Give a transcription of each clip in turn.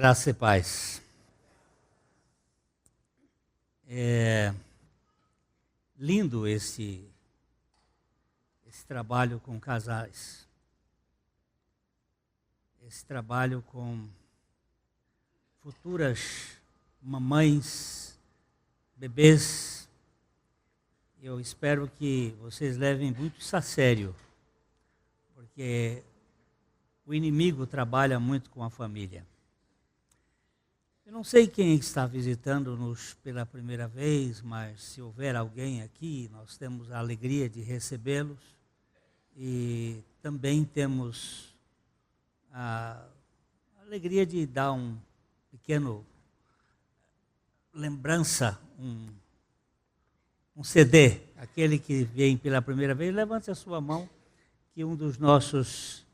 Graça e paz. É lindo esse trabalho com casais. Esse trabalho com futuras mamães, bebês. Eu espero que vocês levem muito isso a sério, porque o inimigo trabalha muito com a família. Eu não sei quem está visitando-nos pela primeira vez, mas se houver alguém aqui, nós temos a alegria de recebê-los e também temos a alegria de dar um pequeno lembrança, um CD. Aquele que vem pela primeira vez, levante a sua mão, que um dos nossos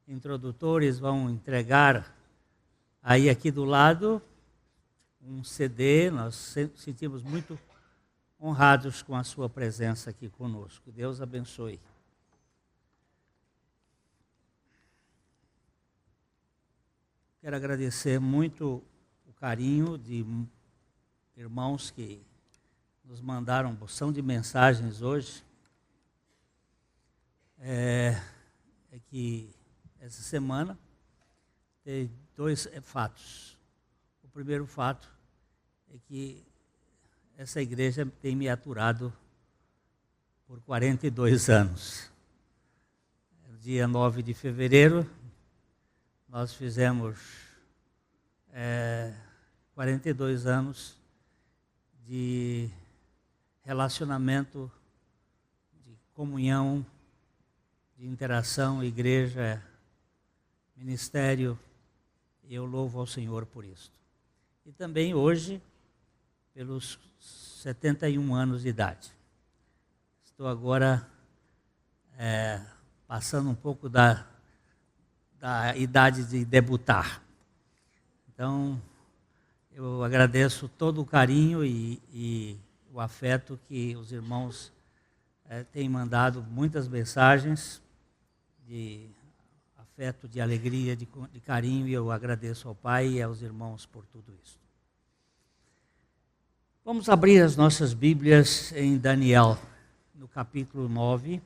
introdutores vão entregar aí aqui do lado um CD. Nós sentimos muito honrados com a sua presença aqui conosco. Deus abençoe. Quero agradecer muito o carinho de irmãos que nos mandaram uma porção de mensagens hoje. É que essa semana tem dois fatos. O primeiro fato é que essa igreja tem me aturado por 42 anos. No dia 9 de fevereiro, nós fizemos 42 anos de relacionamento, de comunhão, de interação, igreja, ministério. Eu louvo ao Senhor por isso. E também hoje, pelos 71 anos de idade. Estou agora passando um pouco da idade de debutar. Então, eu agradeço todo o carinho e o afeto que os irmãos têm mandado, muitas mensagens de afeto, de alegria, de carinho, e eu agradeço ao Pai e aos irmãos por tudo isso. Vamos abrir as nossas Bíblias em Daniel, no capítulo 9.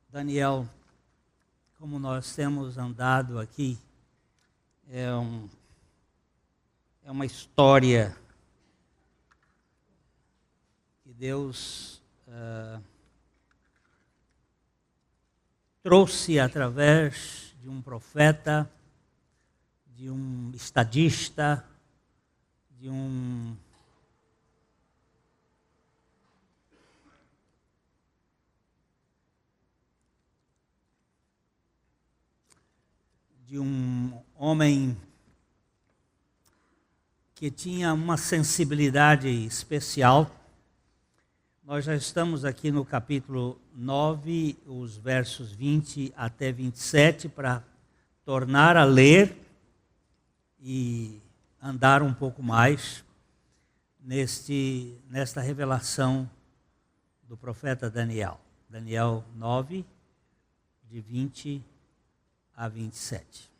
Daniel, como nós temos andado aqui, é uma história que Deus trouxe através de um profeta, de um estadista, de um homem que tinha uma sensibilidade especial. Nós já estamos aqui no capítulo 9, os versos 20 até 27, para tornar a ler e andar um pouco mais nesta revelação do profeta Daniel. Daniel 9, de 20 a 27.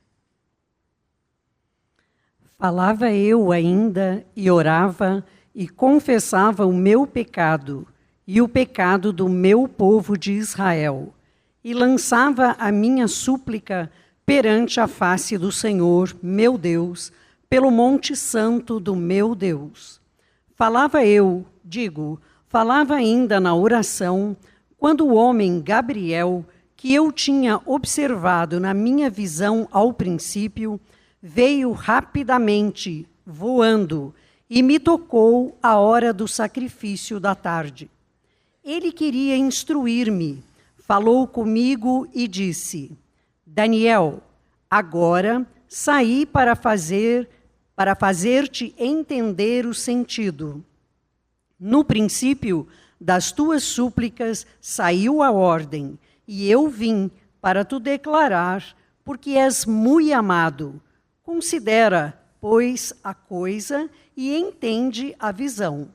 Falava eu ainda e orava e confessava o meu pecado e o pecado do meu povo de Israel, e lançava a minha súplica perante a face do Senhor, meu Deus, pelo monte santo do meu Deus. Falava ainda na oração, quando o homem Gabriel, que eu tinha observado na minha visão ao princípio, veio rapidamente, voando, e me tocou à hora do sacrifício da tarde. Ele queria instruir-me, falou comigo e disse: Daniel, agora saí para fazer-te entender o sentido. No princípio das tuas súplicas saiu a ordem, e eu vim para te declarar, porque és muito amado. Considera, pois, a coisa e entende a visão.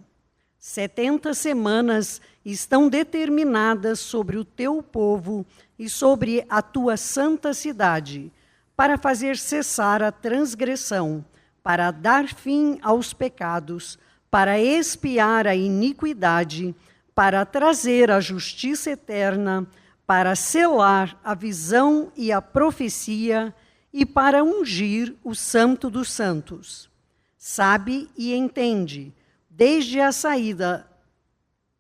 70 semanas estão determinadas sobre o teu povo e sobre a tua santa cidade, para fazer cessar a transgressão, para dar fim aos pecados, para expiar a iniquidade, para trazer a justiça eterna, para selar a visão e a profecia e para ungir o Santo dos Santos. Sabe e entende, desde a saída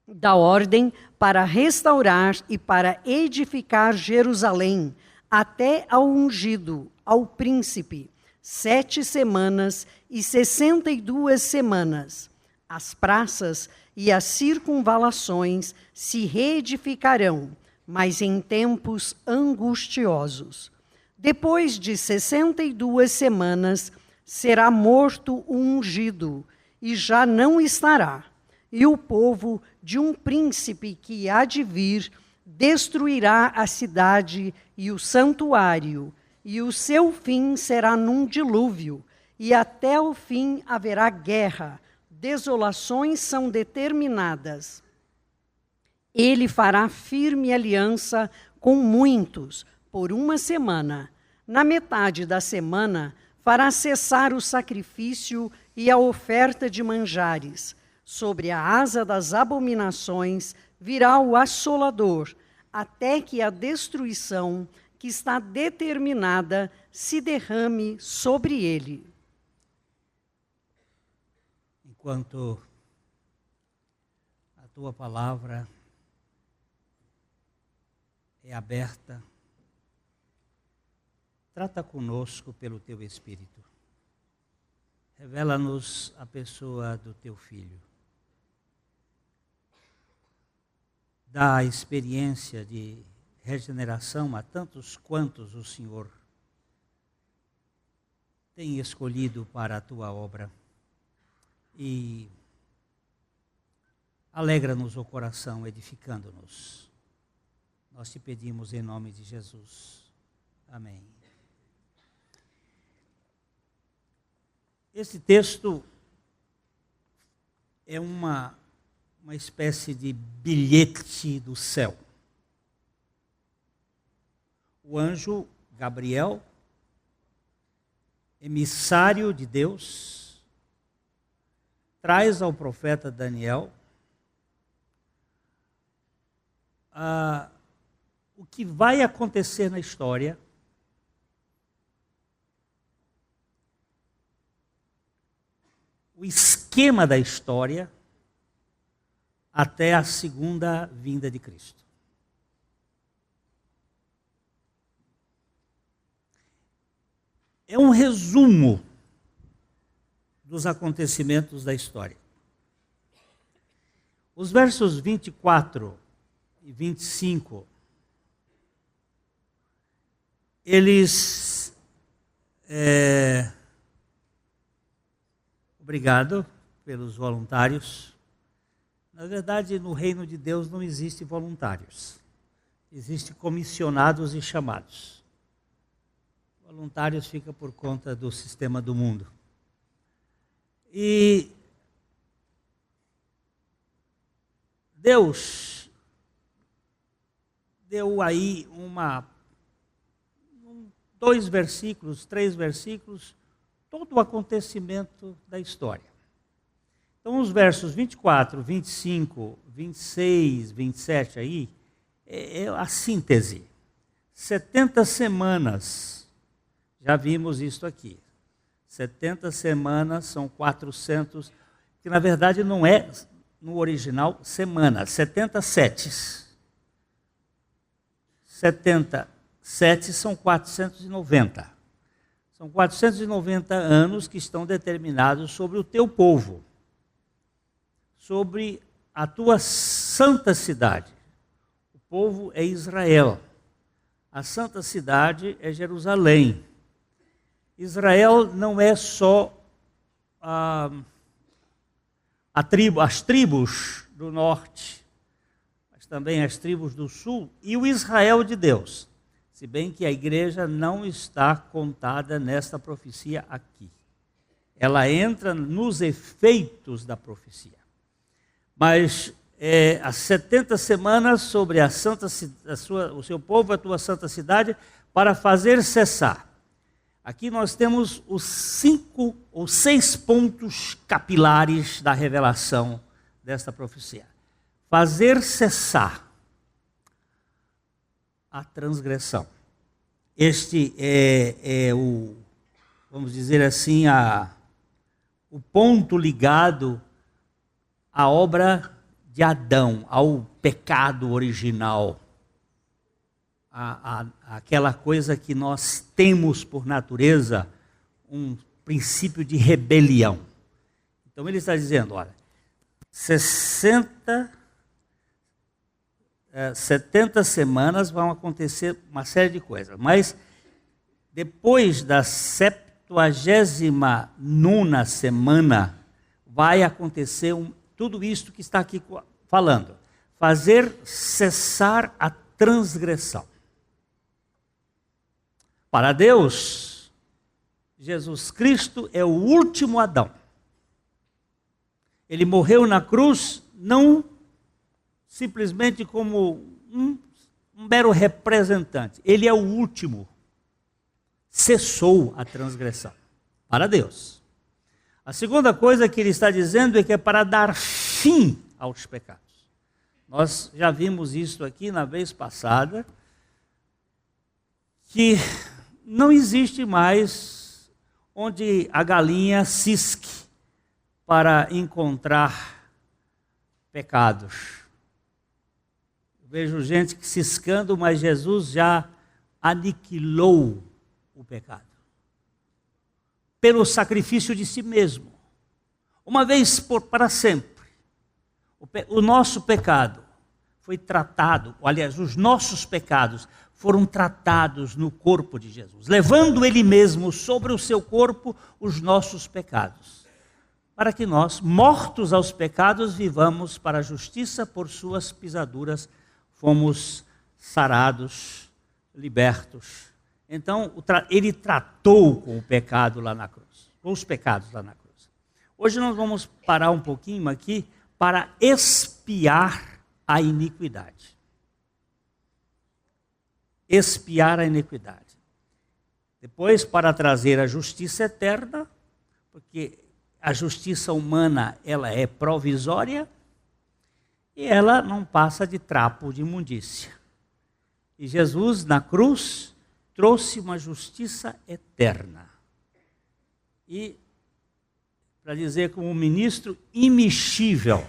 da ordem para restaurar e para edificar Jerusalém, até ao ungido, ao príncipe, 7 semanas e 62 semanas. As praças e as circunvalações se reedificarão, mas em tempos angustiosos. Depois de 62 semanas, será morto o ungido, e já não estará. E o povo de um príncipe que há de vir destruirá a cidade e o santuário, e o seu fim será num dilúvio, e até o fim haverá guerra, desolações são determinadas. Ele fará firme aliança com muitos, por 1 semana. Na metade da semana, fará cessar o sacrifício e a oferta de manjares. Sobre a asa das abominações virá o assolador, até que a destruição que está determinada se derrame sobre ele. Enquanto a tua palavra é aberta, trata conosco pelo teu Espírito. Revela-nos a pessoa do teu Filho. Dá a experiência de regeneração a tantos quantos o Senhor tem escolhido para a tua obra. E alegra-nos o coração, edificando-nos. Nós te pedimos em nome de Jesus. Amém. Esse texto é uma espécie de bilhete do céu. O anjo Gabriel, emissário de Deus, traz ao profeta Daniel o que vai acontecer na história, o esquema da história até a segunda vinda de Cristo. É um resumo dos acontecimentos da história. Os versos 24 e 25, eles... Obrigado pelos voluntários. Na verdade, no reino de Deus não existe voluntários. Existe comissionados e chamados. Voluntários fica por conta do sistema do mundo. E Deus deu aí 2 versículos, 3 versículos, todo o acontecimento da história. Então, os versos 24, 25, 26, 27 aí, é a síntese. 70 semanas, já vimos isso aqui. 70 semanas são 400, que na verdade não é, no original, semanas, 70 setes. 70 setes são 490. São 490 anos que estão determinados sobre o teu povo, sobre a tua santa cidade. O povo é Israel. A santa cidade é Jerusalém. Israel não é só as tribos do norte, mas também as tribos do sul e o Israel de Deus. Se bem que a igreja não está contada nesta profecia aqui. Ela entra nos efeitos da profecia. Mas as 70 semanas sobre o seu povo, a tua santa cidade, para fazer cessar. Aqui nós temos os 5 ou 6 pontos capilares da revelação desta profecia. Fazer cessar a transgressão. Este é o, vamos dizer assim, o ponto ligado à obra de Adão, ao pecado original. Aquela coisa que nós temos por natureza, um princípio de rebelião. Então ele está dizendo, olha, 70 semanas vão acontecer uma série de coisas, mas depois da 79ª semana vai acontecer tudo isto que está aqui falando, fazer cessar a transgressão. Para Deus, Jesus Cristo é o último Adão. Ele morreu na cruz não simplesmente como um mero representante. Ele é o último. Cessou a transgressão. Para Deus. A segunda coisa que ele está dizendo é que é para dar fim aos pecados. Nós já vimos isso aqui na vez passada, que não existe mais onde a galinha cisque para encontrar pecados. Vejo gente ciscando, mas Jesus já aniquilou o pecado. Pelo sacrifício de si mesmo. Uma vez para sempre. O nosso pecado foi tratado, aliás, os nossos pecados foram tratados no corpo de Jesus, levando Ele mesmo sobre o seu corpo os nossos pecados, para que nós, mortos aos pecados, vivamos para a justiça, por suas pisaduras fomos sarados, libertos. Então, Ele tratou com o pecado lá na cruz, com os pecados lá na cruz. Hoje nós vamos parar um pouquinho aqui para expiar a iniquidade. Expiar a iniquidade. Depois, para trazer a justiça eterna, porque a justiça humana ela é provisória e ela não passa de trapo de imundícia. E Jesus, na cruz, trouxe uma justiça eterna. E, para dizer como um ministro imexível,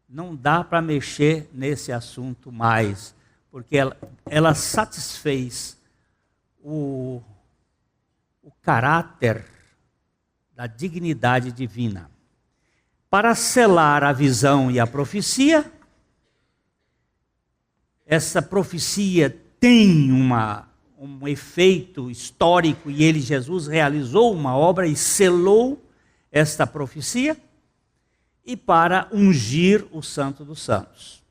não dá para mexer nesse assunto mais, porque ela satisfez o caráter da dignidade divina. Para selar a visão e a profecia, essa profecia tem um efeito histórico e Jesus realizou uma obra e selou esta profecia, e para ungir o Santo dos Santos.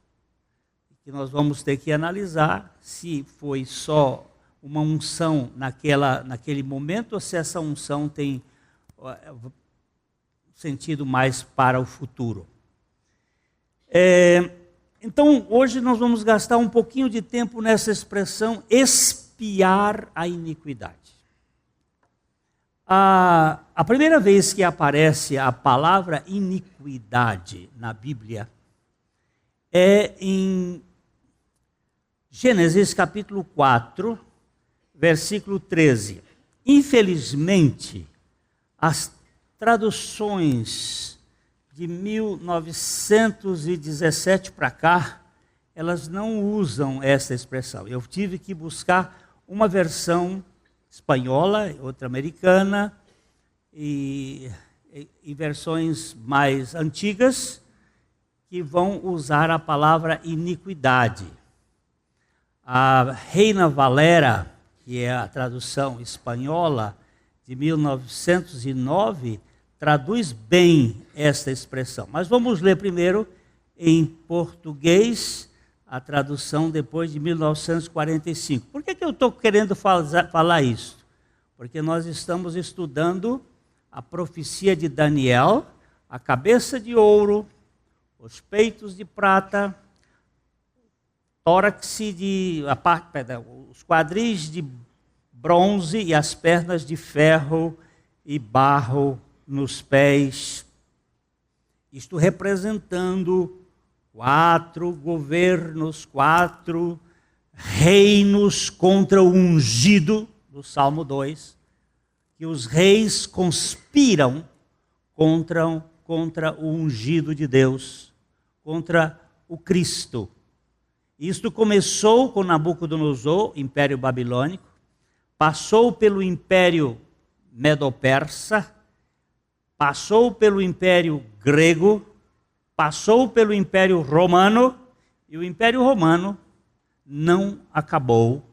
Que nós vamos ter que analisar se foi só uma unção naquele momento ou se essa unção tem sentido mais para o futuro. Então, hoje nós vamos gastar um pouquinho de tempo nessa expressão expiar a iniquidade. A primeira vez que aparece a palavra iniquidade na Bíblia é em Gênesis capítulo 4, versículo 13. Infelizmente, as traduções de 1917 para cá, elas não usam essa expressão. Eu tive que buscar uma versão espanhola, outra americana e versões mais antigas que vão usar a palavra iniquidade. A Reina Valera, que é a tradução espanhola de 1909, traduz bem esta expressão. Mas vamos ler primeiro em português a tradução depois de 1945. Por que eu estou querendo falar isso? Porque nós estamos estudando a profecia de Daniel, a cabeça de ouro, os peitos de prata, tórax os quadris de bronze e as pernas de ferro e barro nos pés. Isto representando 4 governos, 4 reinos contra o ungido do Salmo 2, que os reis conspiram contra o ungido de Deus, contra o Cristo. Isto começou com Nabucodonosor, Império Babilônico, passou pelo Império Medo-Persa, passou pelo Império Grego, passou pelo Império Romano, e o Império Romano não acabou,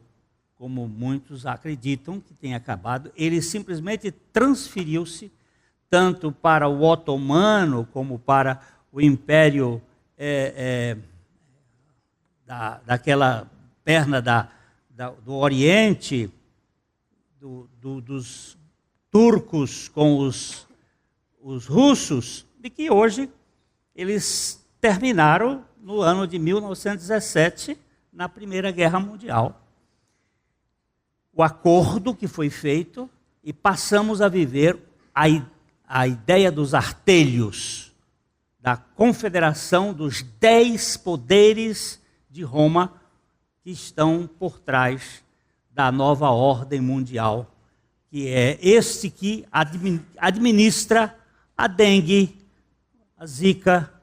como muitos acreditam que tem acabado. Ele simplesmente transferiu-se tanto para o otomano como para o Império daquela perna do Oriente, dos turcos com os russos, de que hoje eles terminaram no ano de 1917, na Primeira Guerra Mundial. O acordo que foi feito, e passamos a viver a ideia dos artelhos, da confederação dos 10 poderes de Roma que estão por trás da nova ordem mundial, que é este que administra a dengue, a zika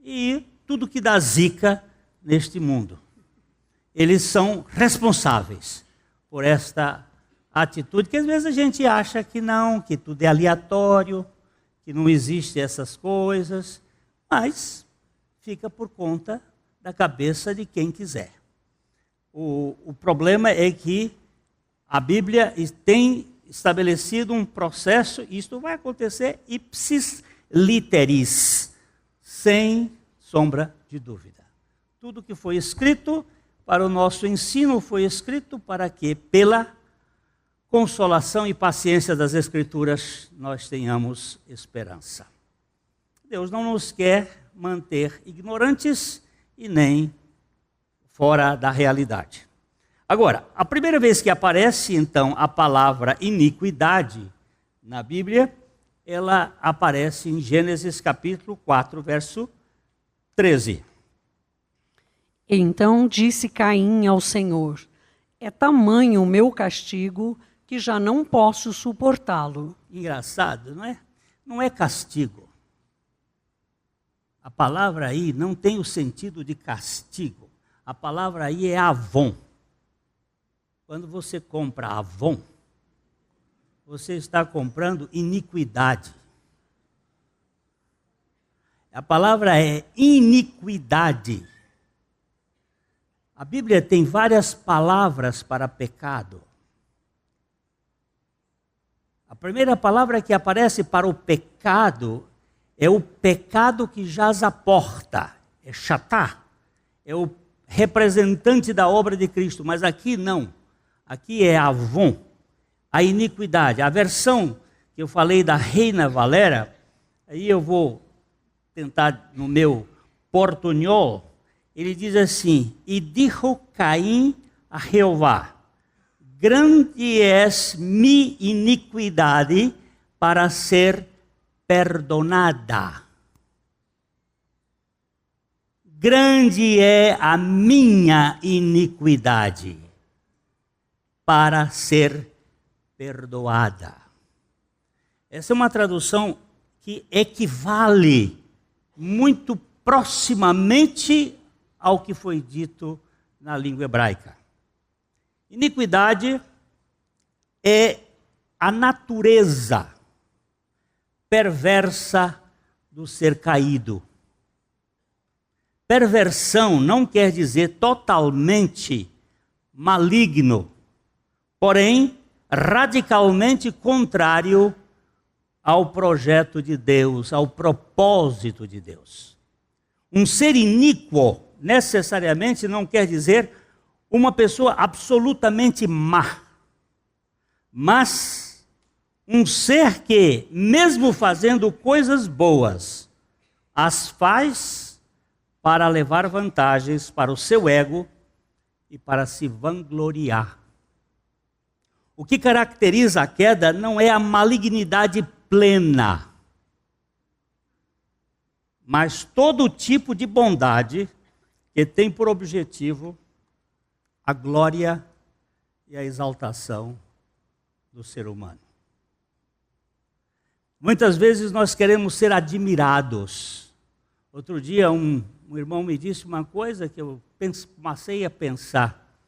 e tudo que dá zika neste mundo. Eles são responsáveis por esta atitude, que às vezes a gente acha que não, que tudo é aleatório, que não existem essas coisas, mas fica por conta da cabeça de quem quiser. O problema é que a Bíblia tem estabelecido um processo, e isto vai acontecer ipsis literis, sem sombra de dúvida. Tudo que foi escrito para o nosso ensino foi escrito para que, pela consolação e paciência das Escrituras, nós tenhamos esperança. Deus não nos quer manter ignorantes e nem fora da realidade. Agora, a primeira vez que aparece, então, a palavra iniquidade na Bíblia, ela aparece em Gênesis capítulo 4, verso 13. Então disse Caim ao Senhor: é tamanho o meu castigo que já não posso suportá-lo. Engraçado, não é? Não é castigo. A palavra aí não tem o sentido de castigo. A palavra aí é avon. Quando você compra avon, você está comprando iniquidade. A palavra é iniquidade. A Bíblia tem várias palavras para pecado. A primeira palavra que aparece para o pecado é o pecado que jaz à porta, é chatá, é o representante da obra de Cristo, mas aqui não, aqui é avon, a iniquidade. A versão que eu falei da Reina Valera, aí eu vou tentar no meu portunhol, ele diz assim: e dijo Caim a Jeová, grande és mi iniquidade para ser perdonada. Grande é a minha iniquidade para ser perdoada. Essa é uma tradução que equivale muito proximamente ao que foi dito na língua hebraica. Iniquidade é a natureza perversa do ser caído. Perversão não quer dizer totalmente maligno, porém radicalmente contrário ao projeto de Deus, ao propósito de Deus. Um ser iníquo necessariamente não quer dizer uma pessoa absolutamente má, mas um ser que, mesmo fazendo coisas boas, as faz para levar vantagens para o seu ego e para se vangloriar. O que caracteriza a queda não é a malignidade plena, mas todo tipo de bondade que tem por objetivo a glória e a exaltação do ser humano. Muitas vezes nós queremos ser admirados. Outro dia um irmão me disse uma coisa que eu comecei a pensar.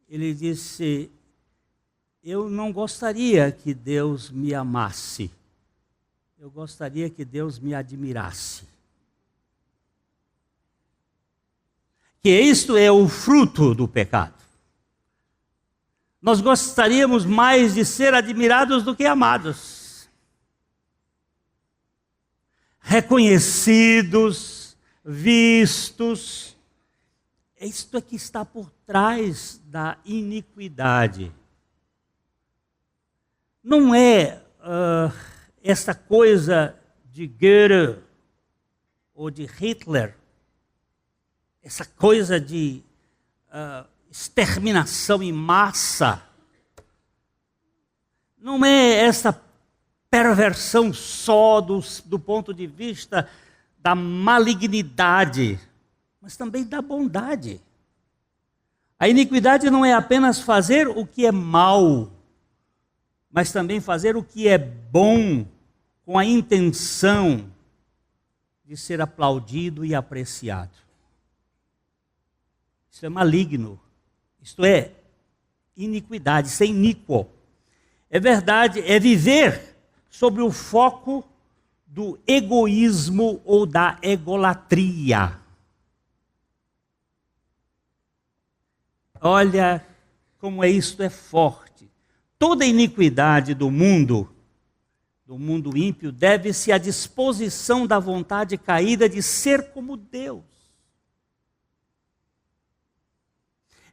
Ele disse: eu não gostaria que Deus me amasse. Eu gostaria que Deus me admirasse. Que isto é o fruto do pecado. Nós gostaríamos mais de ser admirados do que amados. Reconhecidos, vistos. Isto é que está por trás da iniquidade. Não é essa coisa de Goethe ou de Hitler, essa coisa de exterminação em massa. Não é essa perversão só do ponto de vista da malignidade, mas também da bondade. A iniquidade não é apenas fazer o que é mal, mas também fazer o que é bom com a intenção de ser aplaudido e apreciado. Isso é maligno, isto é iniquidade, isso é iníquo. É verdade, é viver sobre o foco do egoísmo ou da egolatria. Olha como isto é forte. Toda iniquidade do mundo ímpio, deve-se à disposição da vontade caída de ser como Deus.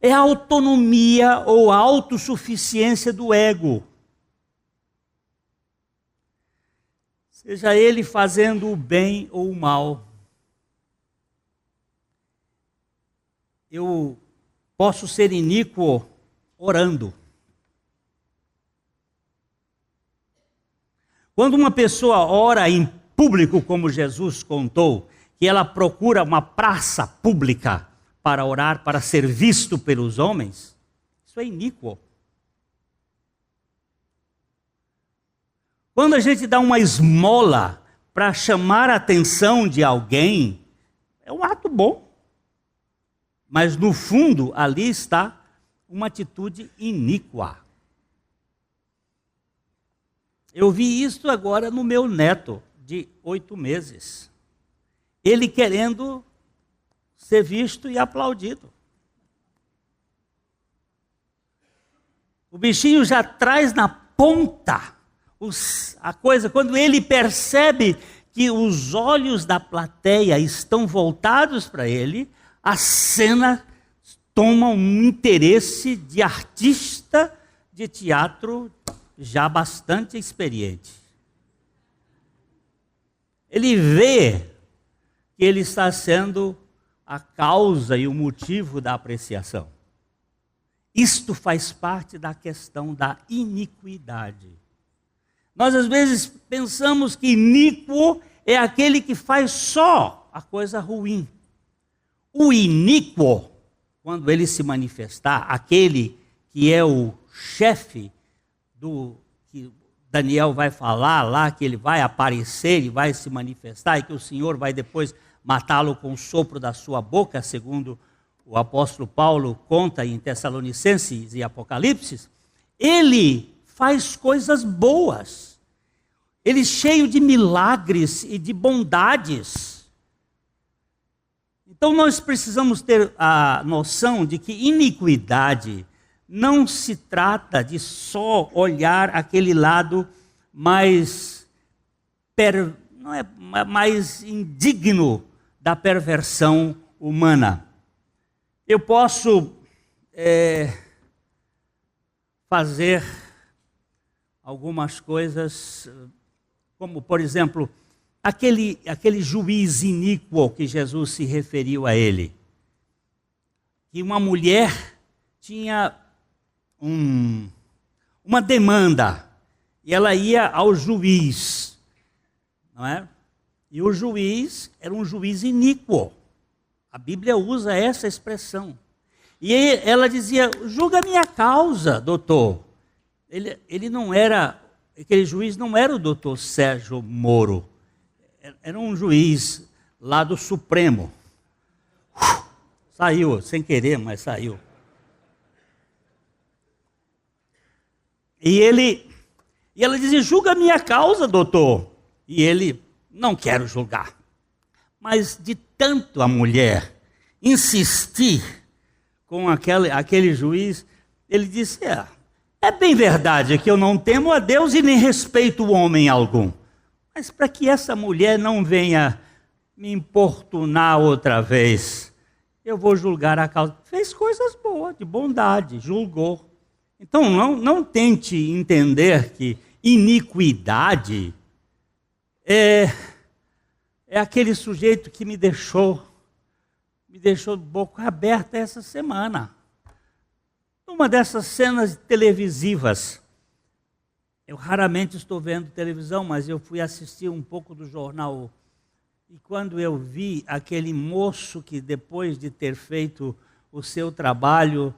É a autonomia ou a autossuficiência do ego. Seja ele fazendo o bem ou o mal. Eu posso ser iníquo orando. Quando uma pessoa ora em público, como Jesus contou, que ela procura uma praça pública para orar, para ser visto pelos homens, isso é iníquo. Quando a gente dá uma esmola para chamar a atenção de alguém, é um ato bom. Mas no fundo, ali está uma atitude iníqua. Eu vi isso agora no meu neto, de 8 meses. Ele querendo ser visto e aplaudido. O bichinho já traz na ponta a coisa, quando ele percebe que os olhos da plateia estão voltados para ele, a cena toma um interesse de artista de teatro já bastante experiente. Ele vê que ele está sendo a causa e o motivo da apreciação. Isto faz parte da questão da iniquidade. Nós às vezes pensamos que iníquo é aquele que faz só a coisa ruim. O iníquo, quando ele se manifestar, aquele que é o chefe do que Daniel vai falar lá, que ele vai aparecer e vai se manifestar, e que o Senhor vai depois matá-lo com o sopro da sua boca, segundo o apóstolo Paulo conta em Tessalonicenses e Apocalipse, ele faz coisas boas. Ele é cheio de milagres e de bondades. Então nós precisamos ter a noção de que iniquidade não se trata de só olhar aquele lado mais, não é, mais indigno da perversão humana. Eu posso fazer algumas coisas, como por exemplo, aquele juiz iníquo que Jesus se referiu a ele. Que uma mulher tinha uma demanda e ela ia ao juiz, não é? E o juiz era um juiz iníquo. A Bíblia usa essa expressão. E ela dizia: julga a minha causa, doutor. Ele não era, aquele juiz não era o doutor Sérgio Moro. Era um juiz lá do Supremo. Saiu, sem querer, mas saiu. E ela dizia: julga a minha causa, doutor. E ele: não quero julgar. Mas de tanto a mulher insistir com aquele juiz, ele disse: é bem verdade que eu não temo a Deus e nem respeito o homem algum. Mas para que essa mulher não venha me importunar outra vez, eu vou julgar a causa. Fez coisas boas, de bondade, julgou. Então não tente entender que iniquidade é aquele sujeito que me deixou de boca aberta essa semana. Numa dessas cenas televisivas, eu raramente estou vendo televisão, mas eu fui assistir um pouco do jornal. E quando eu vi aquele moço que, depois de ter feito o seu trabalho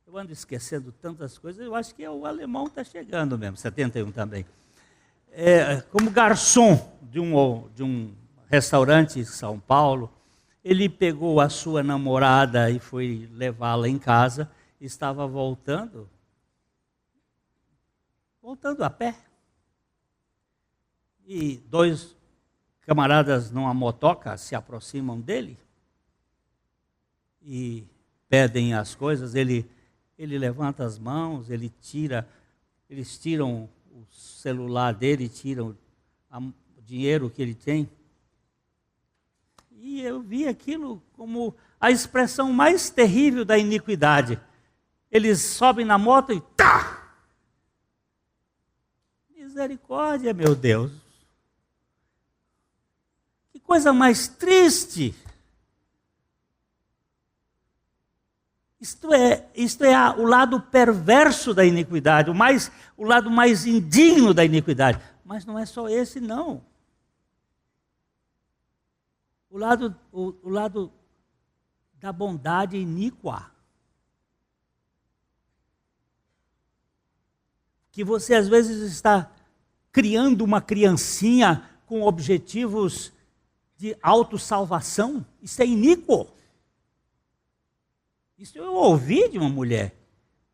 eu ando esquecendo tantas coisas, eu acho que o alemão está chegando mesmo, 71 também. Como garçom de um restaurante em São Paulo, ele pegou a sua namorada e foi levá-la em casa, estava voltando a pé. E dois camaradas numa motoca se aproximam dele e pedem as coisas. Ele levanta as mãos, eles tiram o celular dele, tiram o dinheiro que ele tem. E eu vi aquilo como a expressão mais terrível da iniquidade. Eles sobem na moto e tá! Misericórdia, meu Deus. Que coisa mais triste. Isto é o lado perverso da iniquidade, o lado mais indigno da iniquidade. Mas não é só esse, não. O lado da bondade iníqua. Que você às vezes está criando uma criancinha com objetivos de autossalvação. Isso é iníquo. Isso eu ouvi de uma mulher.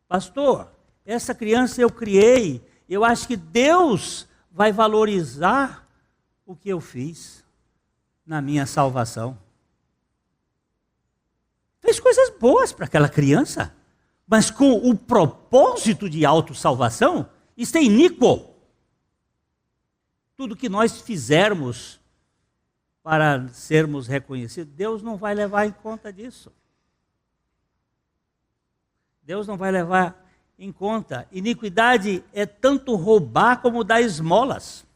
Pastor, essa criança eu criei, eu acho que Deus vai valorizar o que eu fiz na minha salvação. Fez coisas boas para aquela criança, mas com o propósito de autossalvação, isso é iníquo. Tudo que nós fizermos para sermos reconhecidos, Deus não vai levar em conta disso. Deus não vai levar em conta. Iniquidade é tanto roubar como dar esmolas,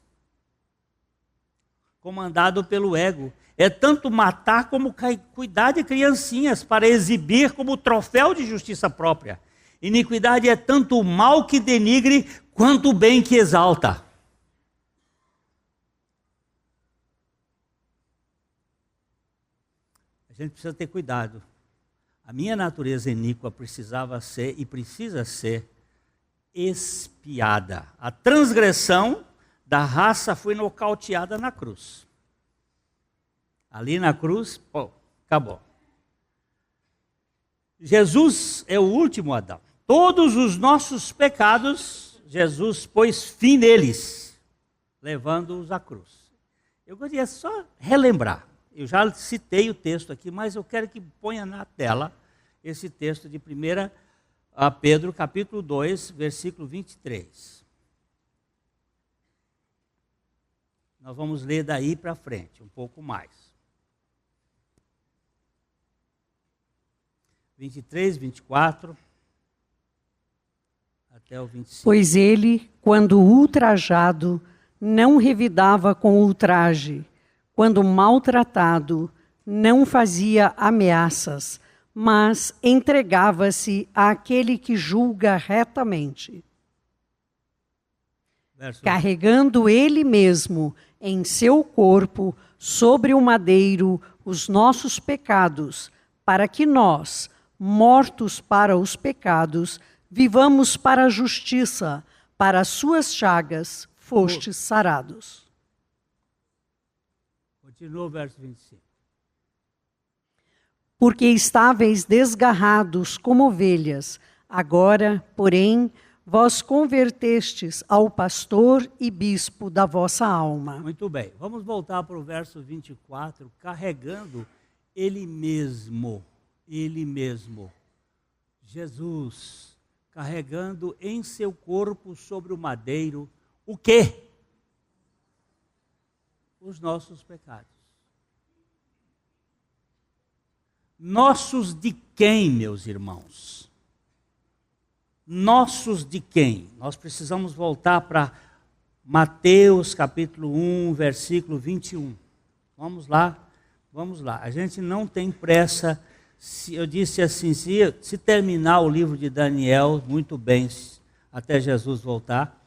comandado pelo ego. É tanto matar como cuidar de criancinhas para exibir como troféu de justiça própria. Iniquidade é tanto o mal que denigre quanto o bem que exalta. A gente precisa ter cuidado. A minha natureza iníqua precisava ser e precisa ser expiada. A transgressão da raça foi nocauteada na cruz. Ali na cruz, acabou. Jesus é o último Adão. Todos os nossos pecados, Jesus pôs fim neles, levando-os à cruz. Eu gostaria só relembrar. Eu já citei o texto aqui, mas eu quero que ponha na tela esse texto de 1 Pedro, capítulo 2, versículo 23. Nós vamos ler daí para frente, um pouco mais. 23, 24, até o 25. Pois ele, quando ultrajado, não revidava com ultraje, quando maltratado, não fazia ameaças, mas entregava-se àquele que julga retamente. Carregando ele mesmo em seu corpo, sobre o madeiro, os nossos pecados, para que nós, mortos para os pecados, vivamos para a justiça, para as suas chagas fostes sarados. Continua o verso 25. Porque estáveis desgarrados como ovelhas, agora, porém, vós convertestes ao pastor e bispo da vossa alma. Muito bem, vamos voltar para o verso 24, carregando ele mesmo, Jesus, carregando em seu corpo sobre o madeiro, o quê? Os nossos pecados. Nossos de quem, meus irmãos? Nossos de quem? Nós precisamos voltar para Mateus capítulo 1, versículo 21. Vamos lá. A gente não tem pressa. Eu disse assim, se terminar o livro de Daniel, muito bem, até Jesus voltar.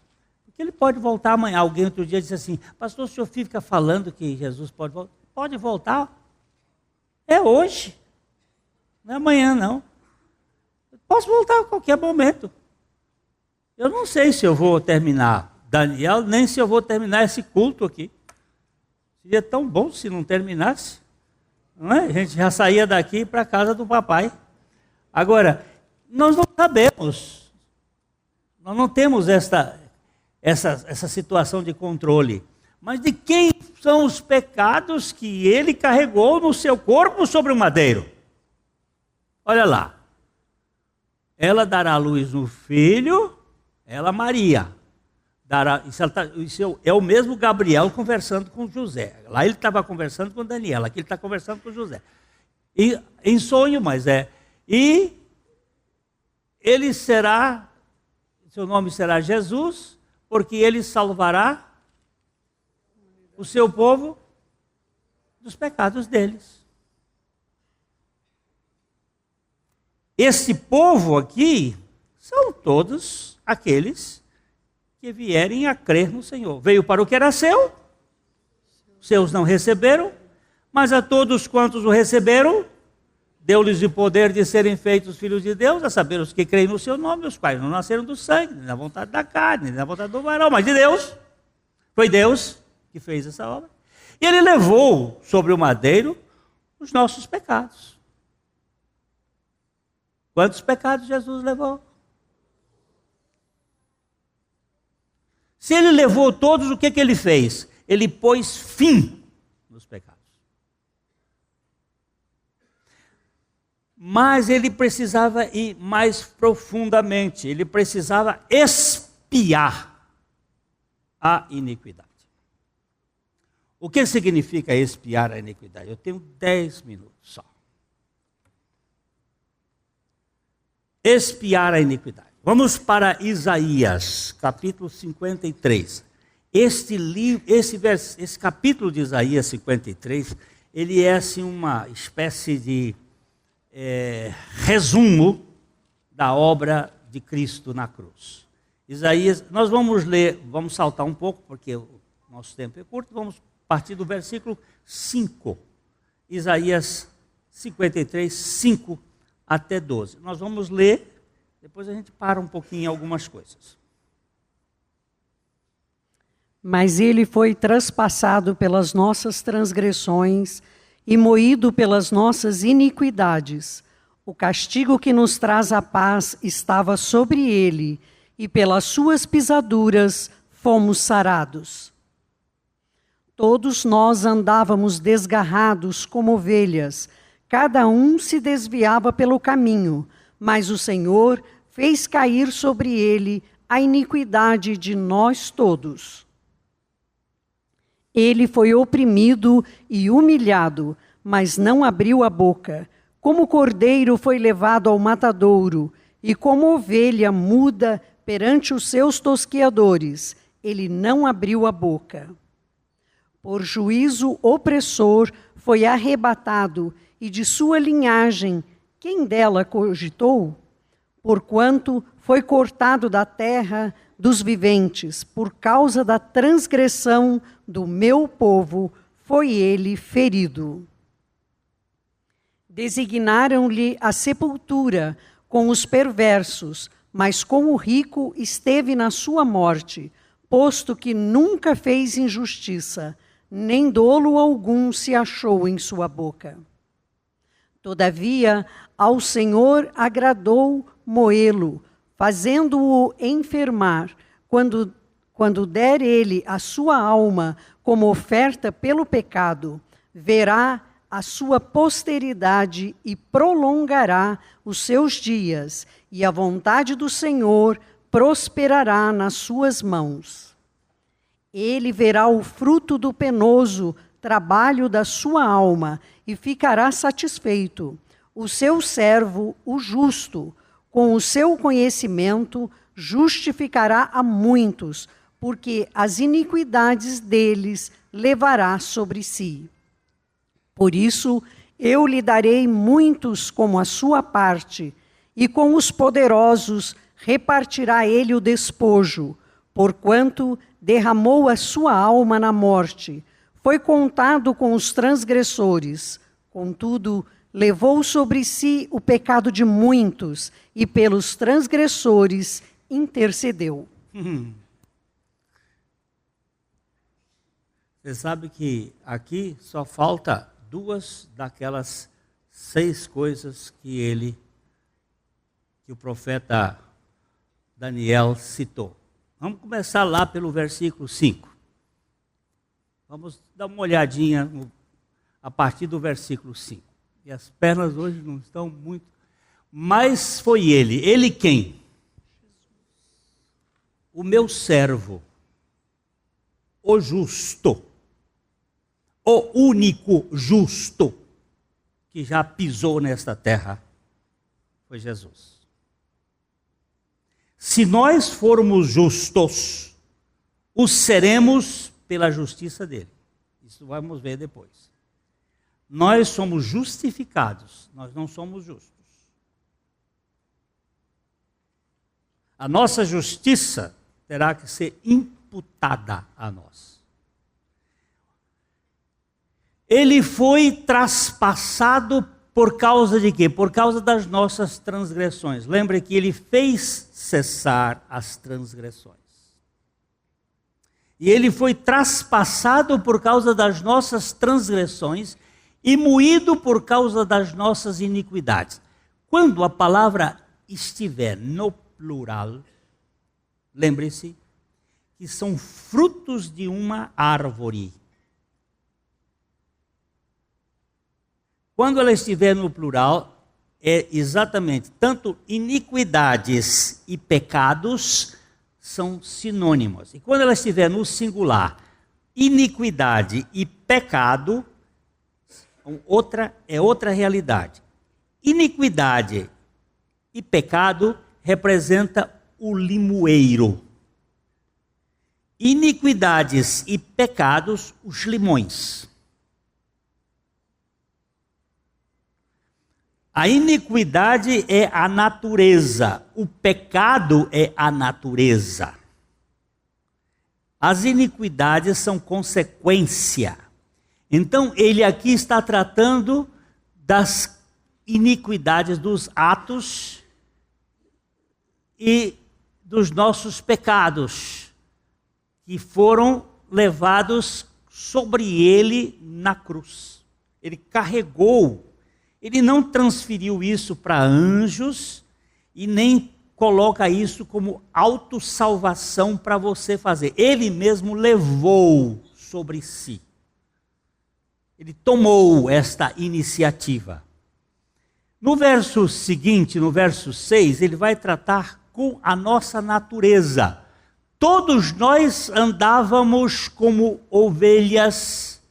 Porque ele pode voltar amanhã. Alguém outro dia disse assim, pastor, o senhor fica falando que Jesus pode voltar? Pode voltar. É hoje. Não é amanhã, não. Eu posso voltar a qualquer momento. Eu não sei se eu vou terminar Daniel, nem se eu vou terminar esse culto aqui. Seria tão bom se não terminasse. Não é? A gente já saía daqui para a casa do papai. Agora, nós não sabemos. Nós não temos essa situação de controle. Mas de quem são os pecados que ele carregou no seu corpo sobre o madeiro? Olha lá, ela dará à luz um filho, ela Maria, isso é o mesmo Gabriel conversando com José. Lá ele estava conversando com Daniela, aqui ele está conversando com José. E, em sonho, mas e ele será, seu nome será Jesus, porque ele salvará o seu povo dos pecados deles. Esse povo aqui são todos aqueles que vierem a crer no Senhor. Veio para o que era seu, seus não receberam, mas a todos quantos o receberam, deu-lhes o poder de serem feitos filhos de Deus, a saber, os que creem no seu nome, os quais não nasceram do sangue, nem da vontade da carne, nem da vontade do varão, mas de Deus. Foi Deus que fez essa obra. E ele levou sobre o madeiro os nossos pecados. Quantos pecados Jesus levou? Se ele levou todos, o que ele fez? Ele pôs fim nos pecados. Mas ele precisava ir mais profundamente, ele precisava expiar a iniquidade. O que significa expiar a iniquidade? Eu tenho 10 minutos só. Expiar a iniquidade. Vamos para Isaías, capítulo 53. Esse capítulo de Isaías 53, ele é assim uma espécie de resumo da obra de Cristo na cruz. Isaías, nós vamos ler, vamos saltar um pouco, porque o nosso tempo é curto, vamos partir do versículo 5. Isaías 53, 5 até 12. Nós vamos ler, depois a gente para um pouquinho em algumas coisas. Mas ele foi traspassado pelas nossas transgressões e moído pelas nossas iniquidades. O castigo que nos traz a paz estava sobre ele, e pelas suas pisaduras fomos sarados. Todos nós andávamos desgarrados como ovelhas, cada um se desviava pelo caminho, mas o Senhor fez cair sobre ele a iniquidade de nós todos. Ele foi oprimido e humilhado, mas não abriu a boca. Como cordeiro foi levado ao matadouro, e como ovelha muda perante os seus tosqueadores, ele não abriu a boca. Por juízo opressor foi arrebatado, e de sua linhagem, quem dela cogitou? Porquanto foi cortado da terra dos viventes, por causa da transgressão do meu povo, foi ele ferido. Designaram-lhe a sepultura com os perversos, mas com o rico esteve na sua morte, posto que nunca fez injustiça, nem dolo algum se achou em sua boca. Todavia, ao Senhor agradou moê-lo, fazendo-o enfermar, quando der ele a sua alma como oferta pelo pecado, verá a sua posteridade e prolongará os seus dias, e a vontade do Senhor prosperará nas suas mãos. Ele verá o fruto do penoso trabalho da sua alma e ficará satisfeito. O seu servo, o justo, com o seu conhecimento, justificará a muitos, porque as iniquidades deles levará sobre si. Por isso, eu lhe darei muitos como a sua parte, e com os poderosos repartirá ele o despojo, porquanto derramou a sua alma na morte, foi contado com os transgressores, contudo, levou sobre si o pecado de muitos, e pelos transgressores intercedeu. Você sabe que aqui só falta 2 daquelas 6 coisas que o profeta Daniel citou. Vamos começar lá pelo versículo 5. Vamos dar uma olhadinha a partir do versículo 5. E as pernas hoje não estão muito... Mas foi ele. Ele quem? O meu servo, o justo, o único justo que já pisou nesta terra, foi Jesus. Se nós formos justos, o seremos pela justiça dele. Isso vamos ver depois. Nós somos justificados, nós não somos justos. A nossa justiça terá que ser imputada a nós. Ele foi traspassado por causa de quê? Por causa das nossas transgressões. Lembre que ele fez cessar as transgressões. E ele foi traspassado por causa das nossas transgressões e moído por causa das nossas iniquidades. Quando a palavra estiver no plural, lembre-se que são frutos de uma árvore. Quando ela estiver no plural, é exatamente, tanto iniquidades e pecados são sinônimos. E quando ela estiver no singular, iniquidade e pecado, é outra realidade. Iniquidade e pecado representa o limoeiro. Iniquidades e pecados, os limões. A iniquidade é a natureza, o pecado é a natureza. As iniquidades são consequência. Então, ele aqui está tratando das iniquidades, dos atos e dos nossos pecados, que foram levados sobre ele na cruz. Ele carregou. Ele não transferiu isso para anjos e nem coloca isso como autossalvação para você fazer. Ele mesmo levou sobre si. Ele tomou esta iniciativa. No verso seguinte, no verso 6, ele vai tratar com a nossa natureza. Todos nós andávamos como ovelhas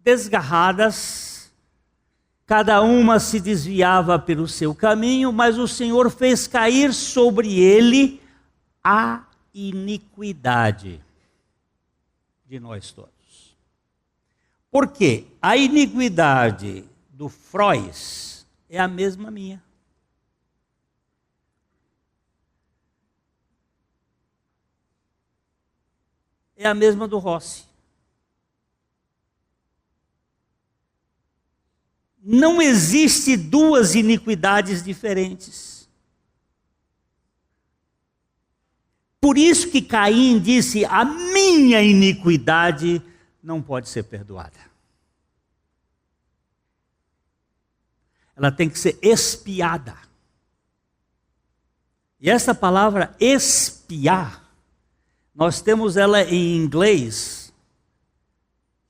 desgarradas, cada uma se desviava pelo seu caminho, mas o Senhor fez cair sobre ele a iniquidade de nós todos. Por quê? A iniquidade do Frois é a mesma minha. É a mesma do Rossi. Não existe duas iniquidades diferentes. Por isso que Caim disse: a minha iniquidade não pode ser perdoada. Ela tem que ser expiada. E essa palavra expiar, nós temos ela em inglês,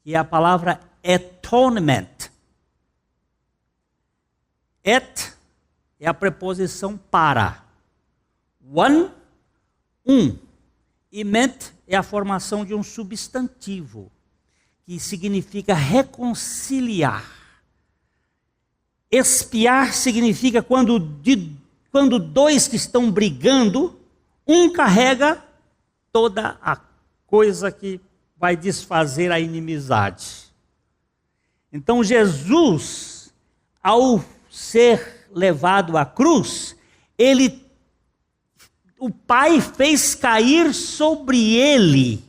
que é a palavra atonement. Et é a preposição para. One, um. E ment é a formação de um substantivo, que significa reconciliar. Expiar significa quando dois que estão brigando, um carrega toda a coisa que vai desfazer a inimizade. Então Jesus, ao ser levado à cruz, o Pai fez cair sobre ele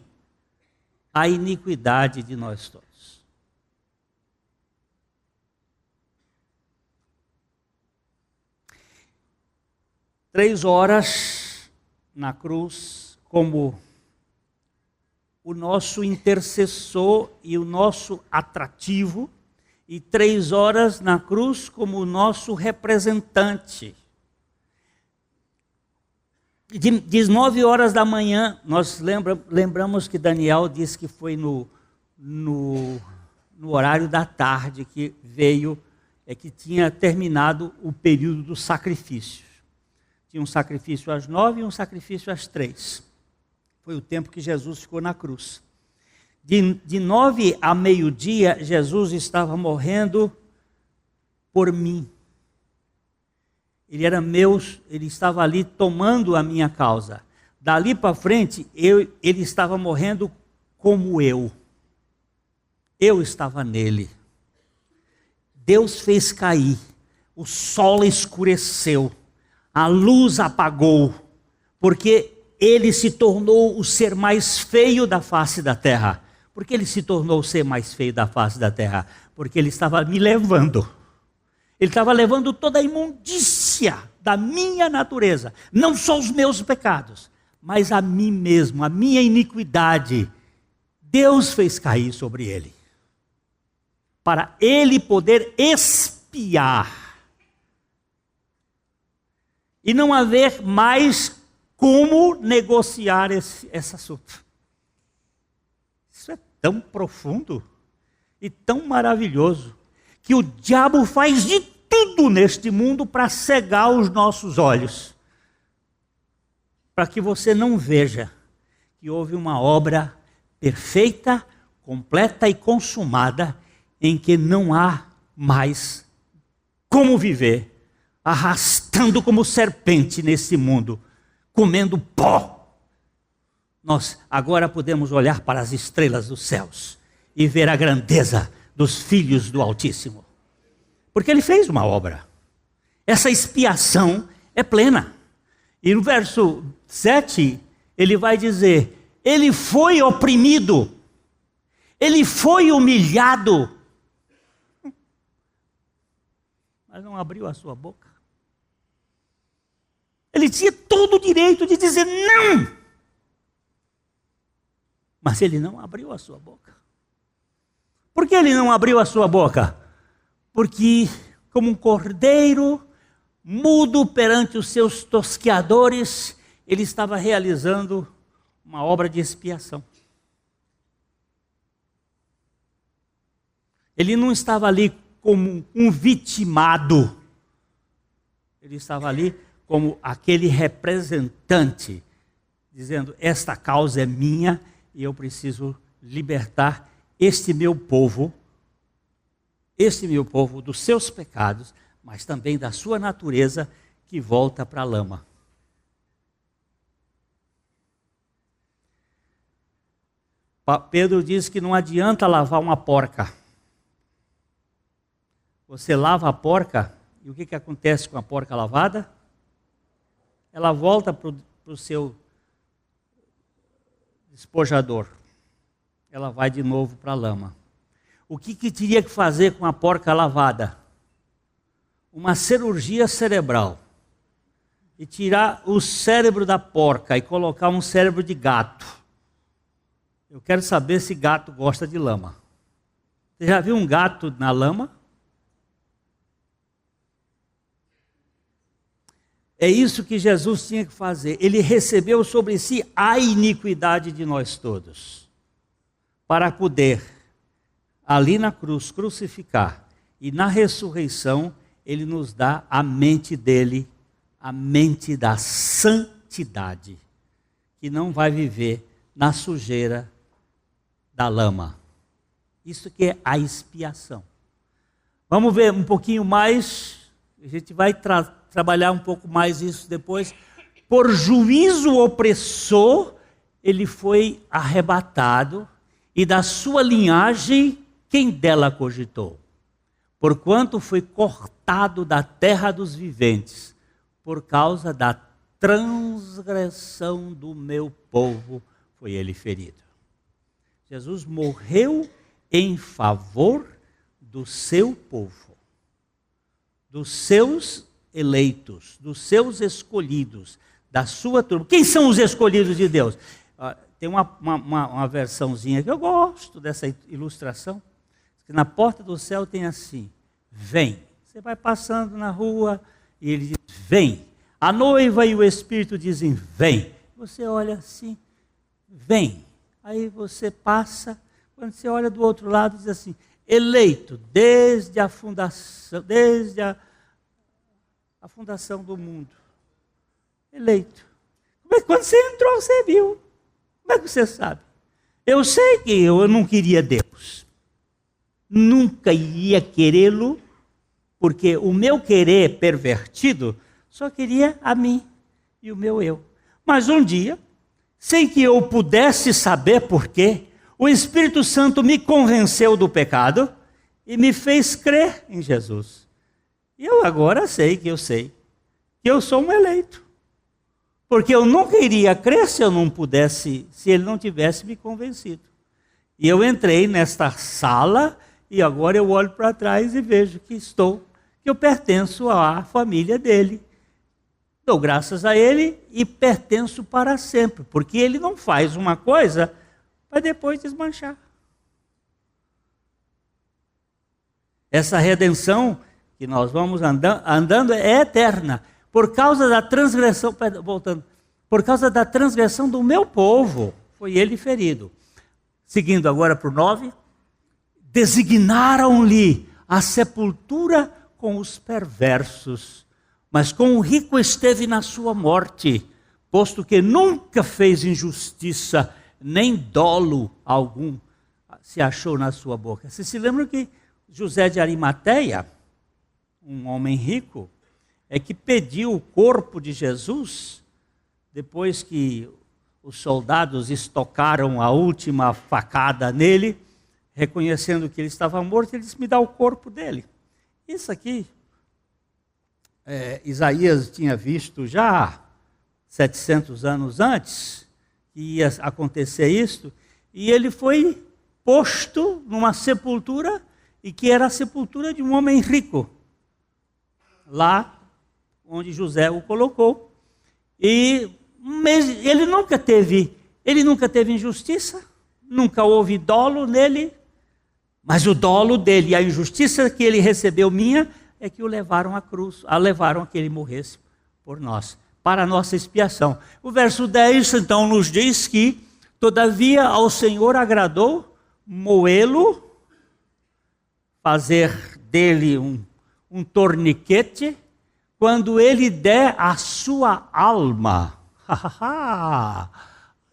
a iniquidade de nós todos. Três horas na cruz, como o nosso intercessor e o nosso atrativo, e 3 horas na cruz como o nosso representante. De 9 horas da manhã, nós lembramos que Daniel disse que foi no horário da tarde que veio, que tinha terminado o período dos sacrifícios. Tinha um sacrifício às 9 e um sacrifício às 3. Foi o tempo que Jesus ficou na cruz. De 9 a meio-dia, Jesus estava morrendo por mim. Ele era meu, ele estava ali tomando a minha causa. Dali para frente, ele estava morrendo como eu. Eu estava nele. Deus fez cair, o sol escureceu, a luz apagou, porque ele se tornou o ser mais feio da face da terra. Por que ele se tornou o ser mais feio da face da terra? Porque ele estava me levando. Ele estava levando toda a imundícia da minha natureza. Não só os meus pecados, mas a mim mesmo, a minha iniquidade. Deus fez cair sobre ele. Para ele poder expiar. E não haver mais como negociar esse assunto. Isso é tão profundo e tão maravilhoso que o diabo faz de tudo neste mundo para cegar os nossos olhos, para que você não veja que houve uma obra perfeita, completa e consumada, em que não há mais como viver, arrastando como serpente nesse mundo, comendo pó. Nós agora podemos olhar para as estrelas dos céus e ver a grandeza dos filhos do Altíssimo. Porque ele fez uma obra. Essa expiação é plena. E no verso 7, ele vai dizer: ele foi oprimido, ele foi humilhado, mas não abriu a sua boca. Ele tinha todo o direito de dizer não, mas ele não abriu a sua boca. Por que ele não abriu a sua boca? Porque, como um cordeiro mudo perante os seus tosqueadores, ele estava realizando uma obra de expiação. Ele não estava ali como um vitimado. Ele estava ali como aquele representante, dizendo: esta causa é minha e eu preciso libertar este meu povo dos seus pecados, mas também da sua natureza que volta para a lama. Pedro diz que não adianta lavar uma porca. Você lava a porca, e o que acontece com a porca lavada? Ela volta para o seu despojador. Ela vai de novo para a lama. O que teria que fazer com a porca lavada? Uma cirurgia cerebral. E tirar o cérebro da porca e colocar um cérebro de gato. Eu quero saber se gato gosta de lama. Você já viu um gato na lama? É isso que Jesus tinha que fazer. Ele recebeu sobre si a iniquidade de nós todos, para poder, ali na cruz, crucificar. E na ressurreição, Ele nos dá a mente dele, a mente da santidade, que não vai viver na sujeira da lama. Isso que é a expiação. Vamos ver um pouquinho mais, a gente vai trabalhar um pouco mais isso depois. Por juízo opressor, ele foi arrebatado, e da sua linhagem, quem dela cogitou? Porquanto foi cortado da terra dos viventes, por causa da transgressão do meu povo, foi ele ferido. Jesus morreu em favor do seu povo, dos seus eleitos, dos seus escolhidos, da sua turma. Quem são os escolhidos de Deus? Tem uma versãozinha que eu gosto dessa ilustração, que na porta do céu tem assim: vem. Você vai passando na rua e ele diz: vem. A noiva e o Espírito dizem: vem. Você olha assim: vem. Aí você passa, quando você olha do outro lado, diz assim: eleito desde a fundação, desde a fundação do mundo. Eleito. Quando você entrou, você viu. Como é que você sabe? Eu sei que eu não queria Deus. Nunca iria querê-lo, porque o meu querer pervertido só queria a mim e o meu eu. Mas um dia, sem que eu pudesse saber por quê, o Espírito Santo me convenceu do pecado e me fez crer em Jesus. E eu agora sei que eu sou um eleito. Porque eu nunca iria crer se eu não pudesse, se ele não tivesse me convencido. E eu entrei nesta sala e agora eu olho para trás e vejo que eu pertenço à família dele. Dou graças a ele e pertenço para sempre, porque ele não faz uma coisa para depois desmanchar. Essa redenção que nós vamos andando é eterna. Por causa da transgressão, por causa da transgressão do meu povo, foi ele ferido. Seguindo agora para o 9, designaram-lhe a sepultura com os perversos, mas com o rico esteve na sua morte, posto que nunca fez injustiça, nem dolo algum se achou na sua boca. Vocês se lembram que José de Arimateia, um homem rico, é que pediu o corpo de Jesus, depois que os soldados estocaram a última facada nele, reconhecendo que ele estava morto, ele disse: me dá o corpo dele. Isso aqui, Isaías tinha visto já 700 anos antes, que ia acontecer isso, e ele foi posto numa sepultura, e que era a sepultura de um homem rico, lá onde José o colocou. E ele nunca teve injustiça, nunca houve dolo nele, mas o dolo dele e a injustiça que ele recebeu minha é que o levaram à cruz, levaram a que ele morresse por nós, para a nossa expiação. O verso 10 então nos diz que todavia ao Senhor agradou moê-lo, fazer dele um torniquete, quando ele der a sua alma. A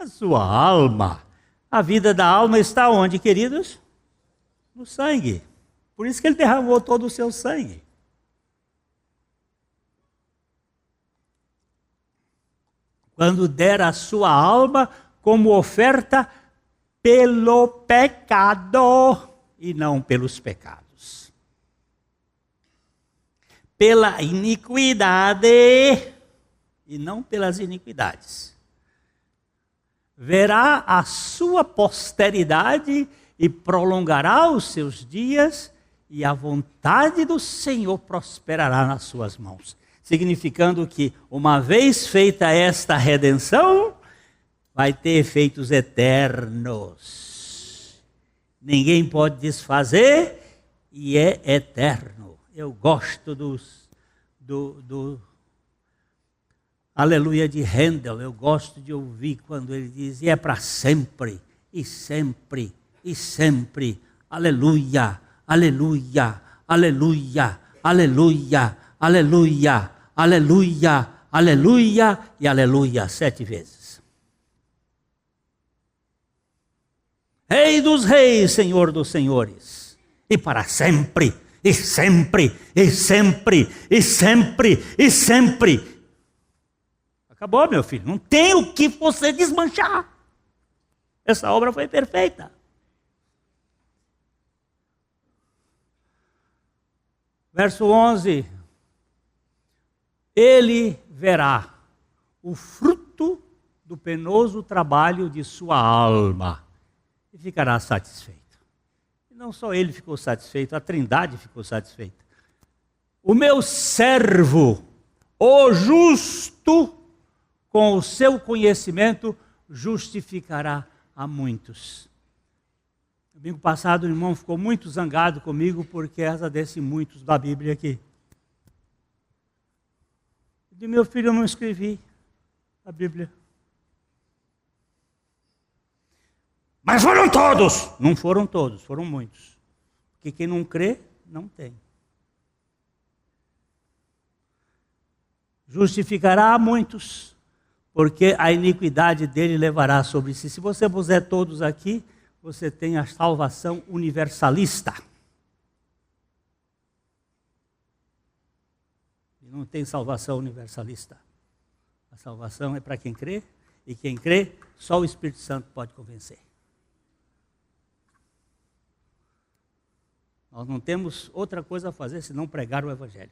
sua alma. A vida da alma está onde, queridos? No sangue. Por isso que ele derramou todo o seu sangue. Quando der a sua alma como oferta pelo pecado e não pelos pecados. Pela iniquidade e não pelas iniquidades. Verá a sua posteridade e prolongará os seus dias, e a vontade do Senhor prosperará nas suas mãos. Significando que, uma vez feita esta redenção, vai ter efeitos eternos. Ninguém pode desfazer e é eterno. Eu gosto do Aleluia de Handel. Eu gosto de ouvir quando ele diz, e é para sempre, e sempre, e sempre. Aleluia, aleluia, aleluia, aleluia, aleluia, aleluia, aleluia e aleluia 7 vezes. Rei dos reis, Senhor dos senhores, e para sempre, e sempre, e sempre, e sempre, e sempre. Acabou, meu filho, não tem o que você desmanchar. Essa obra foi perfeita. Verso 11. Ele verá o fruto do penoso trabalho de sua alma e ficará satisfeito. E não só ele ficou satisfeito, a Trindade ficou satisfeita. O meu servo, o justo, com o seu conhecimento, justificará a muitos. Domingo passado o irmão ficou muito zangado comigo por causa desse muitos da Bíblia aqui. De meu filho eu não escrevi a Bíblia. Mas foram todos! Não foram todos, foram muitos. Porque quem não crê, não tem. Justificará a muitos, porque a iniquidade dele levará sobre si. Se você puser todos aqui, você tem a salvação universalista. E não tem salvação universalista. A salvação é para quem crê, e quem crê, só o Espírito Santo pode convencer. Nós não temos outra coisa a fazer senão pregar o Evangelho.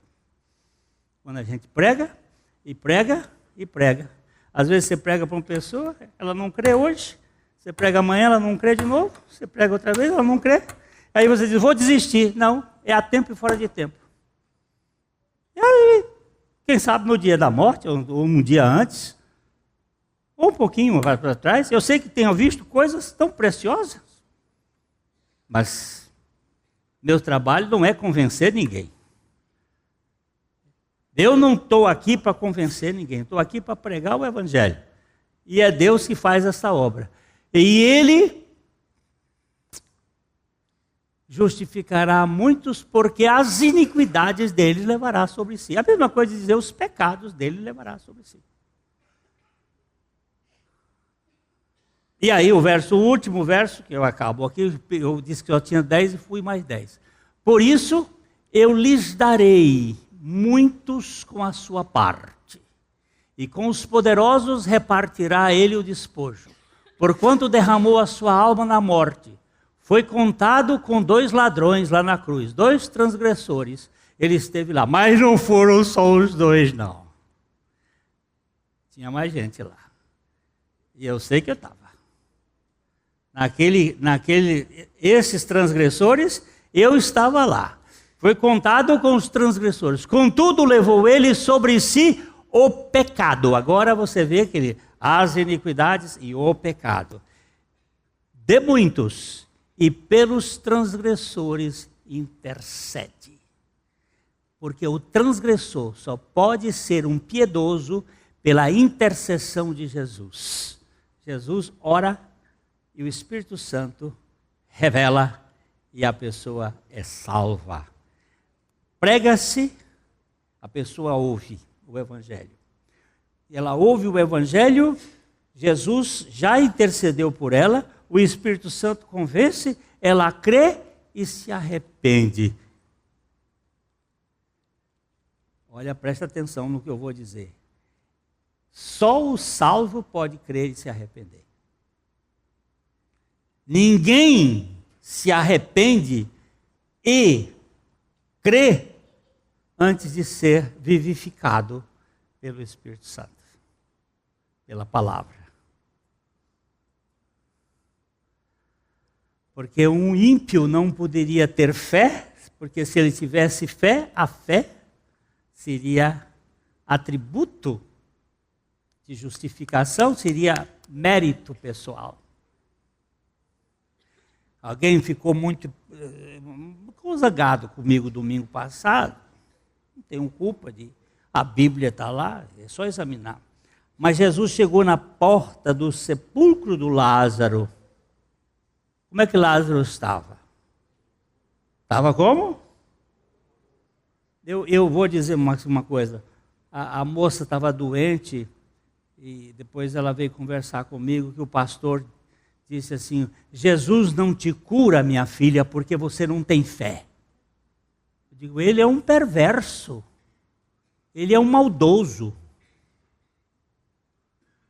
Quando a gente prega, e prega, e prega. Às vezes você prega para uma pessoa, ela não crê hoje. Você prega amanhã, ela não crê de novo. Você prega outra vez, ela não crê. Aí você diz, vou desistir. Não, é a tempo e fora de tempo. E aí, quem sabe no dia da morte, ou um dia antes, ou um pouquinho mais para trás, eu sei que tenho visto coisas tão preciosas, mas meu trabalho não é convencer ninguém. Eu não estou aqui para convencer ninguém, estou aqui para pregar o Evangelho. E é Deus que faz essa obra. E Ele justificará muitos, porque as iniquidades dele levará sobre si. A mesma coisa de dizer, os pecados dele levará sobre si. E aí o último verso, que eu acabo aqui, eu disse que eu tinha 10 e fui mais 10. Por isso eu lhes darei muitos com a sua parte, e com os poderosos repartirá ele o despojo. Porquanto derramou a sua alma na morte, foi contado com 2 ladrões lá na cruz, 2 transgressores, ele esteve lá, mas não foram só os 2 não. Tinha mais gente lá, e eu sei que eu estava. Esses transgressores, eu estava lá. Foi contado com os transgressores. Contudo, levou ele sobre si o pecado. Agora você vê que as iniquidades e o pecado de muitos, e pelos transgressores intercede. Porque o transgressor só pode ser um piedoso pela intercessão de Jesus. Jesus ora e o Espírito Santo revela e a pessoa é salva. Prega-se, a pessoa ouve o Evangelho. Ela ouve o Evangelho, Jesus já intercedeu por ela, o Espírito Santo convence, ela crê e se arrepende. Olha, presta atenção no que eu vou dizer. Só o salvo pode crer e se arrepender. Ninguém se arrepende e crê antes de ser vivificado pelo Espírito Santo, pela palavra. Porque um ímpio não poderia ter fé, porque se ele tivesse fé, a fé seria atributo de justificação, seria mérito pessoal. Alguém ficou muito zangado comigo domingo passado, não tenho culpa de... A Bíblia está lá, é só examinar. Mas Jesus chegou na porta do sepulcro do Lázaro. Como é que Lázaro estava? Estava como? Eu vou dizer uma coisa. A moça estava doente e depois ela veio conversar comigo que o pastor disse assim: Jesus não te cura, minha filha, porque você não tem fé. Eu digo, ele é um perverso. Ele é um maldoso.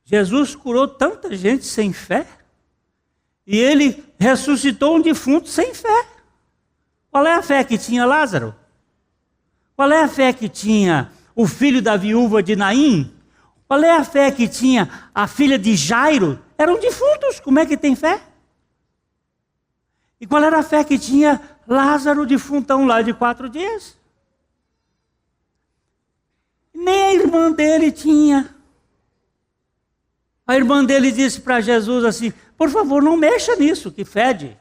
Jesus curou tanta gente sem fé. E ele ressuscitou um defunto sem fé. Qual é a fé que tinha Lázaro? Qual é a fé que tinha o filho da viúva de Naim? Qual é a fé que tinha a filha de Jairo? Eram defuntos, como é que tem fé? E qual era a fé que tinha Lázaro, defuntão lá de 4 dias? Nem a irmã dele tinha. A irmã dele disse para Jesus assim: por favor, não mexa nisso, que fede.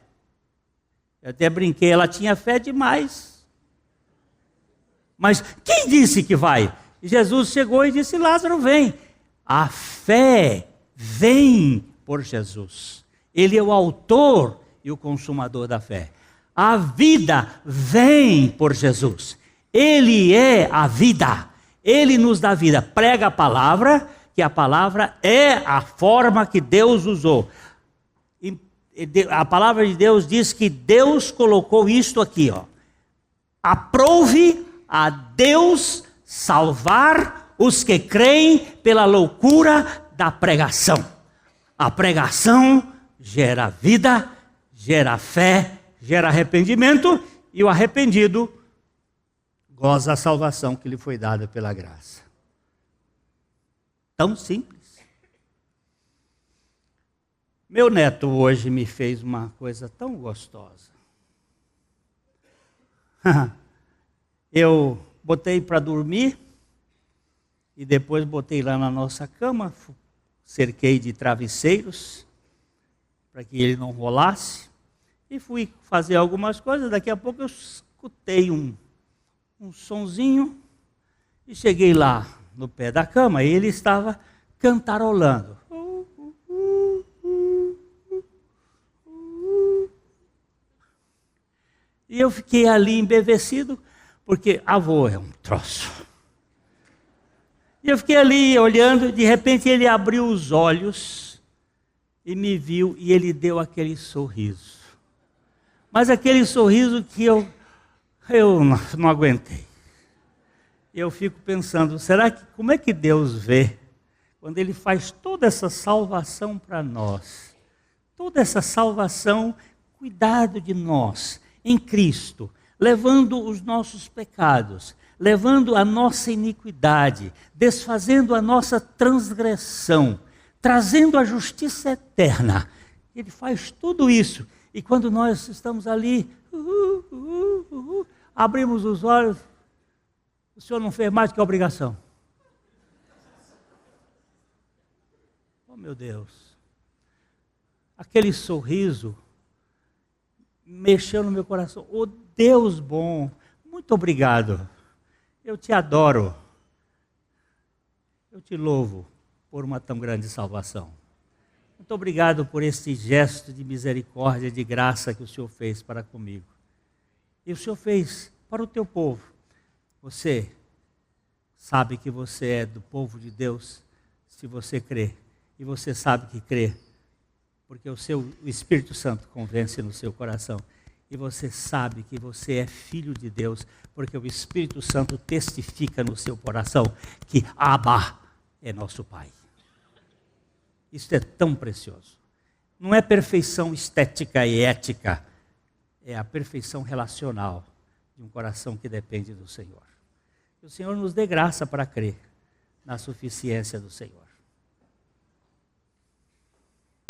Eu até brinquei, ela tinha fé demais. Mas quem disse que vai? E Jesus chegou e disse: Lázaro, vem. A fé vem por Jesus. Ele é o autor e o consumador da fé. A vida vem por Jesus. Ele é a vida. Ele nos dá vida. Prega a palavra, que a palavra é a forma que Deus usou. A palavra de Deus diz que Deus colocou isto aqui, ó. Aprove a Deus salvar os que creem pela loucura da pregação. A pregação gera vida, gera fé, gera arrependimento, e o arrependido goza a salvação que lhe foi dada pela graça. Tão simples. Meu neto hoje me fez uma coisa tão gostosa. Eu botei para dormir e depois botei lá na nossa cama, cerquei de travesseiros para que ele não rolasse e fui fazer algumas coisas. Daqui a pouco eu escutei um sonzinho e cheguei lá no pé da cama e ele estava cantarolando. E eu fiquei ali embevecido, porque avô é um troço. E eu fiquei ali olhando, de repente ele abriu os olhos e me viu e ele deu aquele sorriso. Mas aquele sorriso que eu não aguentei. Eu fico pensando, como é que Deus vê quando Ele faz toda essa salvação para nós? Toda essa salvação, cuidado de nós, em Cristo, levando os nossos pecados, levando a nossa iniquidade, desfazendo a nossa transgressão, trazendo a justiça eterna. Ele faz tudo isso. E quando nós estamos ali, abrimos os olhos, o Senhor não fez mais que a obrigação. Oh, meu Deus. Aquele sorriso mexeu no meu coração. Oh, Deus bom, muito obrigado. Eu te adoro. Eu te louvo por uma tão grande salvação. Muito obrigado por este gesto de misericórdia e de graça que o Senhor fez para comigo. E o Senhor fez para o teu povo. Você sabe que você é do povo de Deus se você crê. E você sabe que crê, porque o Espírito Santo convence no seu coração. E você sabe que você é filho de Deus, porque o Espírito Santo testifica no seu coração que Abba é nosso Pai. Isso é tão precioso. não é perfeição estética e ética, é a perfeição relacional de um coração que depende do Senhor. Que o Senhor nos dê graça para crer na suficiência do Senhor.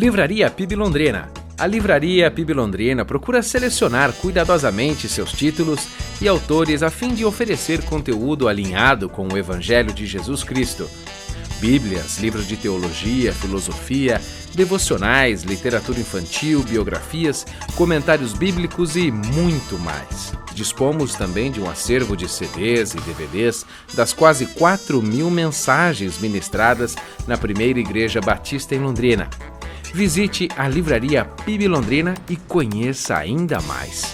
Livraria PIB Londrina. A Livraria PIB Londrina procura selecionar cuidadosamente seus títulos e autores a fim de oferecer conteúdo alinhado com o Evangelho de Jesus Cristo. Bíblias, livros de teologia, filosofia, devocionais, literatura infantil, biografias, comentários bíblicos e muito mais. Dispomos também de um acervo de CDs e DVDs das quase 4.000 mensagens ministradas na Primeira Igreja Batista em Londrina. Visite a Livraria PIB Londrina e conheça ainda mais.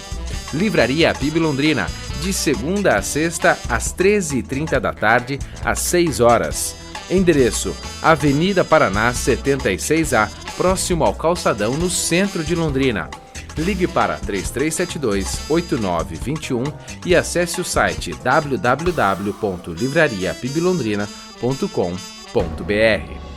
Livraria PIB Londrina, de segunda a sexta, às 13h30 da tarde, às 6 horas. Endereço: Avenida Paraná 76A, próximo ao Calçadão, no centro de Londrina. Ligue para 3372-8921 e acesse o site www.livrariapiblondrina.com.br.